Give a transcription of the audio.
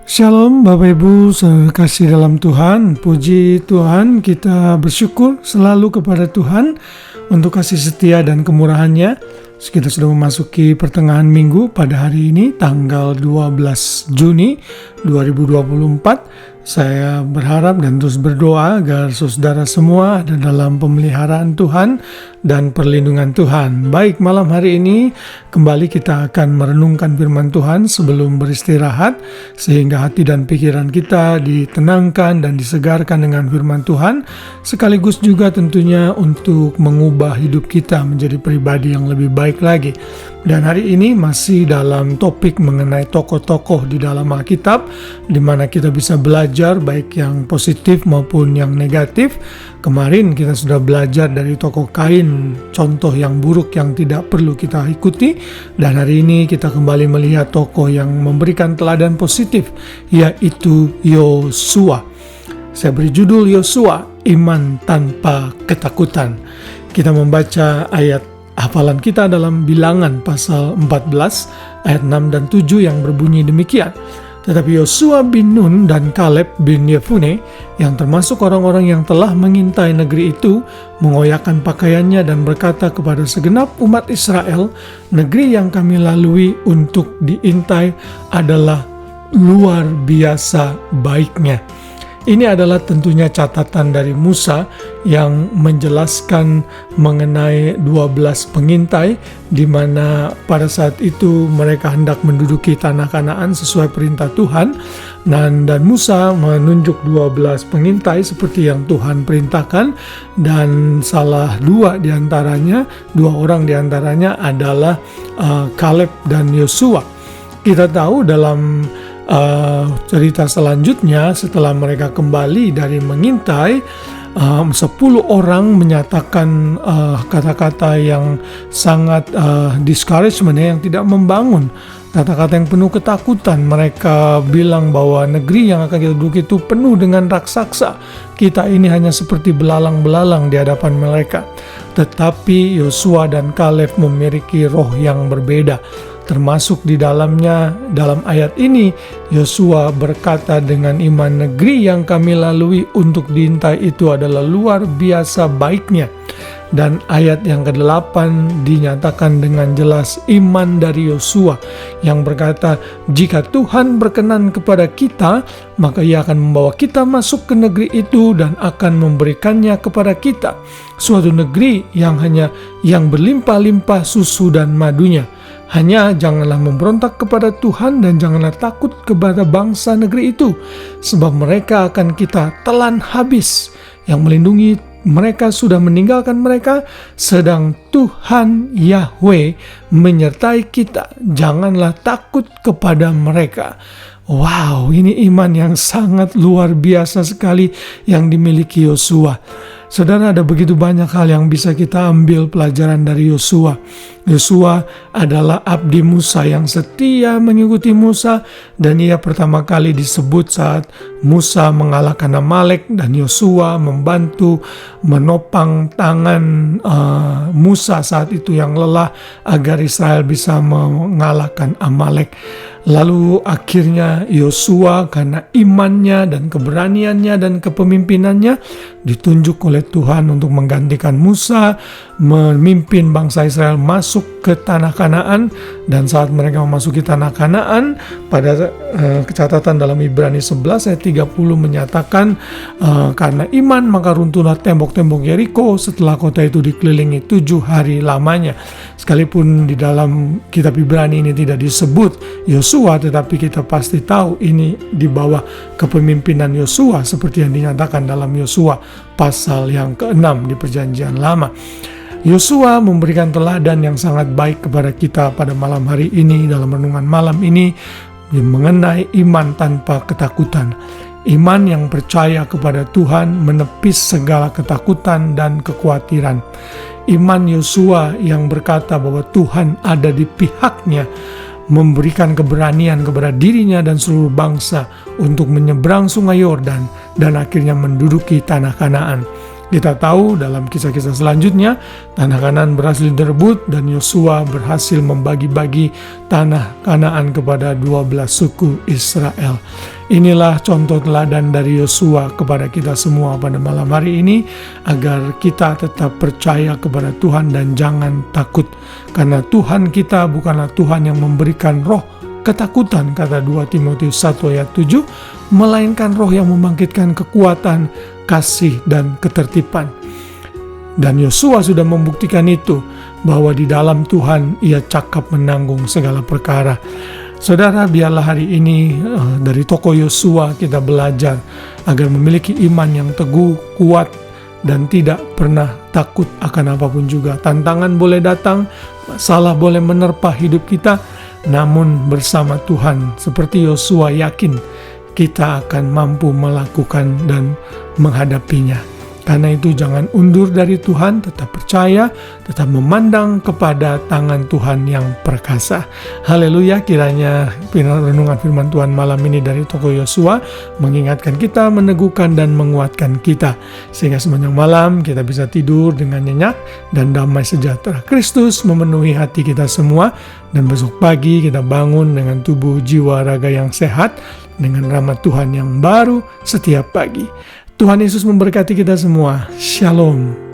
Shalom Bapak Ibu, saudara kasih dalam Tuhan. Puji Tuhan, kita bersyukur selalu kepada Tuhan untuk kasih setia dan kemurahan-Nya. Kita sudah memasuki pertengahan minggu pada hari ini, tanggal 12 Juni 2024. Saya berharap dan terus berdoa agar saudara semua ada dalam pemeliharaan Tuhan dan perlindungan Tuhan. Baik, malam hari ini kembali kita akan merenungkan firman Tuhan sebelum beristirahat, sehingga hati dan pikiran kita ditenangkan dan disegarkan dengan firman Tuhan, sekaligus juga tentunya untuk mengubah hidup kita menjadi pribadi yang lebih baik lagi. Dan hari ini masih dalam topik mengenai tokoh-tokoh di dalam Alkitab, di mana kita bisa belajar baik yang positif maupun yang negatif. Kemarin kita sudah belajar dari tokoh Kain, contoh yang buruk yang tidak perlu kita ikuti. Dan hari ini kita kembali melihat tokoh yang memberikan teladan positif, yaitu Yosua. Saya beri judul Yosua, iman tanpa ketakutan. Kita membaca ayat hafalan kita dalam Bilangan pasal 14 ayat 6 dan 7 yang berbunyi demikian. Tetapi Yosua bin Nun dan Kaleb bin Yefune, yang termasuk orang-orang yang telah mengintai negeri itu, mengoyakkan pakaiannya dan berkata kepada segenap umat Israel, negeri yang kami lalui untuk diintai adalah luar biasa baiknya. Ini adalah tentunya catatan dari Musa yang menjelaskan mengenai 12 pengintai, di mana pada saat itu mereka hendak menduduki tanah Kanaan sesuai perintah Tuhan. Dan Musa menunjuk 12 pengintai seperti yang Tuhan perintahkan, dan dua orang diantaranya adalah Kaleb dan Yosua. Kita tahu dalam cerita selanjutnya, setelah mereka kembali dari mengintai, 10 orang menyatakan kata-kata yang sangat discouragement, yang tidak membangun, kata-kata yang penuh ketakutan. Mereka bilang bahwa negeri yang akan kita duduki itu penuh dengan raksasa. Kita ini hanya seperti belalang-belalang di hadapan mereka. Tetapi Yosua dan Kaleb memiliki roh yang berbeda. Termasuk di dalamnya, dalam ayat ini, Yosua berkata dengan iman, negeri yang kami lalui untuk diintai itu adalah luar biasa baiknya. Dan ayat yang ke-8 dinyatakan dengan jelas iman dari Yosua yang berkata, jika Tuhan berkenan kepada kita, maka Ia akan membawa kita masuk ke negeri itu dan akan memberikannya kepada kita, suatu negeri yang berlimpah-limpah susu dan madunya. Hanya janganlah memberontak kepada Tuhan dan janganlah takut kepada bangsa negeri itu, sebab mereka akan kita telan habis. Yang melindungi mereka sudah meninggalkan mereka, sedang Tuhan Yahweh menyertai kita. Janganlah takut kepada mereka. Wow, ini iman yang sangat luar biasa sekali yang dimiliki Yosua. Saudara, ada begitu banyak hal yang bisa kita ambil pelajaran dari Yosua. Yosua adalah abdi Musa yang setia mengikuti Musa, dan ia pertama kali disebut saat Musa mengalahkan Amalek, dan Yosua membantu menopang tangan Musa saat itu yang lelah agar Israel bisa mengalahkan Amalek. Lalu akhirnya Yosua karena imannya dan keberaniannya dan kepemimpinannya ditunjuk oleh Tuhan untuk menggantikan Musa, memimpin bangsa Israel masuk ke tanah Kanaan. Dan saat mereka memasuki tanah Kanaan, pada catatan dalam Ibrani 11 ayat 30 menyatakan, karena iman maka runtuhlah tembok-tembok Yeriko setelah kota itu dikelilingi 7 hari lamanya. Sekalipun di dalam kitab Ibrani ini tidak disebut Yosua, tetapi kita pasti tahu ini di bawah kepemimpinan Yosua, seperti yang dinyatakan dalam Yosua pasal yang ke-6 di Perjanjian Lama. Yosua memberikan teladan yang sangat baik kepada kita pada malam hari ini, dalam renungan malam ini, mengenai iman tanpa ketakutan. Iman yang percaya kepada Tuhan menepis segala ketakutan dan kekhawatiran. Iman Yosua yang berkata bahwa Tuhan ada di pihaknya, memberikan keberanian kepada dirinya dan seluruh bangsa untuk menyeberang sungai Yordan dan akhirnya menduduki tanah Kanaan. Kita tahu dalam kisah-kisah selanjutnya, tanah Kanaan berhasil direbut dan Yosua berhasil membagi-bagi tanah Kanaan kepada 12 suku Israel. Inilah contoh teladan dari Yosua kepada kita semua pada malam hari ini, agar kita tetap percaya kepada Tuhan dan jangan takut. Karena Tuhan kita bukanlah Tuhan yang memberikan roh ketakutan, kata 2 Timotius 1 ayat 7, melainkan roh yang membangkitkan kekuatan, kasih, dan ketertiban. Dan Yosua sudah membuktikan itu, bahwa di dalam Tuhan ia cakap menanggung segala perkara. Saudara, biarlah hari ini dari tokoh Yosua kita belajar agar memiliki iman yang teguh, kuat, dan tidak pernah takut akan apapun juga. Tantangan boleh datang, masalah boleh menerpa hidup kita, namun bersama Tuhan, seperti Yosua yakin kita akan mampu melakukan dan menghadapinya. Karena itu jangan undur dari Tuhan, tetap percaya, tetap memandang kepada tangan Tuhan yang perkasa. Haleluya, kiranya renungan firman Tuhan malam ini dari tokoh Yosua mengingatkan kita, meneguhkan dan menguatkan kita. Sehingga sepanjang malam kita bisa tidur dengan nyenyak dan damai sejahtera Kristus memenuhi hati kita semua. Dan besok pagi kita bangun dengan tubuh, jiwa, raga yang sehat, dengan rahmat Tuhan yang baru setiap pagi. Tuhan Yesus memberkati kita semua. Shalom.